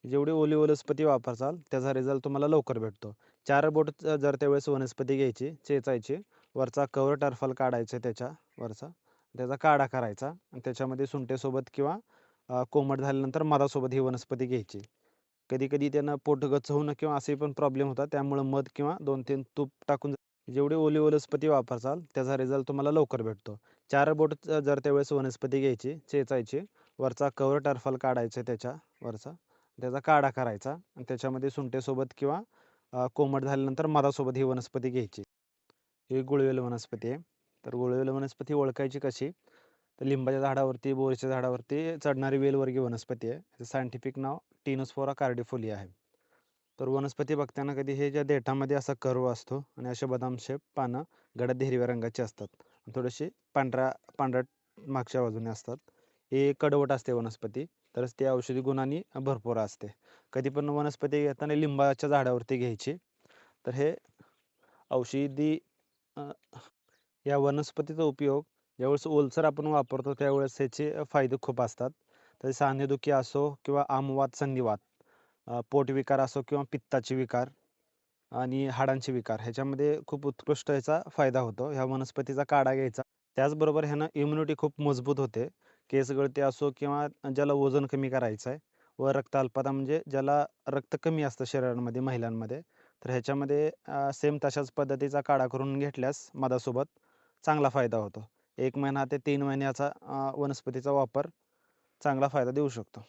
जेवढी ओली वनस्पती वापरसाल त्याचा रिझल्ट तुम्हाला लवकर भेटतो. 4 बोट जर त्यावेळेस वनस्पती घ्यायची, चेचायची, वरचा कव्हर टरफल काढायचं त्याच्या वरचा, त्याचा काढा करायचा आणि त्याच्यामध्ये सुंठेसोबत किंवा कोमट झाल्यानंतर मधासोबत ही वनस्पती घ्यायची. कधी-कधी त्यानं पोट गच्च होणं किंवा असे पण प्रॉब्लेम होतात. त्यामुळं मध किंवा 2-3 तूप टाकून जेवढी ओली वनस्पती वापरसाल त्याचा रिझल्ट तुम्हाला लवकर भेटतो. 4 बोट जर त्यावेळेस वनस्पती घ्यायची, चेचायची, वरचा कव्हर टरफल काढायचं त्याच्या वरचा, त्याचा काढा करायचा आणि त्याच्यामध्ये सुंठेसोबत किंवा कोमट झाल्यानंतर मधासोबत ही वनस्पती घ्यायची. ही गुळवेल वनस्पती आहे. तर गुळवेल वनस्पती ओळखायची कशी? तर लिंबाच्या झाडावरती, बोरीच्या झाडावरती चढणारी वेलवर्गीय वनस्पती आहे. त्याचं सायंटिफिक नाव टिनोस्पोरा कार्डिफोलिया आहे. तर वनस्पती बघताना कधी हे ज्या देठामध्ये असा कर्व असतो आणि असे बदाम शेप पानं गडद हिरव्या रंगाची असतात. थोडीशी पांढऱ्या पांढरट मागच्या बाजूने असतात. हे कडवट असते वनस्पती. तरच ती औषधी गुणांनी भरपूर असते. कधी पण वनस्पती घेताना लिंबाच्या झाडावरती घ्यायची. तर हे औषधी अ, या वनस्पतीचा उपयोग ज्यावेळेस ओलसर आपण वापरतो त्यावेळेस ह्याचे फायदे खूप असतात. तर सांधेदुखी असो किंवा आमवात, संधिवात, पोटविकार असो किंवा पित्ताचे विकार आणि हाडांचे विकार ह्याच्यामध्ये खूप उत्कृष्ट याचा फायदा होतो. ह्या वनस्पतीचा काढा घ्यायचा. त्याचबरोबर ह्यानं इम्युनिटी खूप मजबूत होते. केस गळती असो किंवा ज्याला वजन कमी करायचं आहे व रक्त अल्पता म्हणजे ज्याला रक्त कमी असतं शरीरामध्ये महिलांमध्ये, तर ह्याच्यामध्ये सेम तशाच पद्धतीचा काढा करून घेतल्यास मधासोबत चांगला फायदा होतो. 1 महिना ते 3 महिन्याचा वनस्पतीचा वापर चांगला फायदा देऊ शकतो.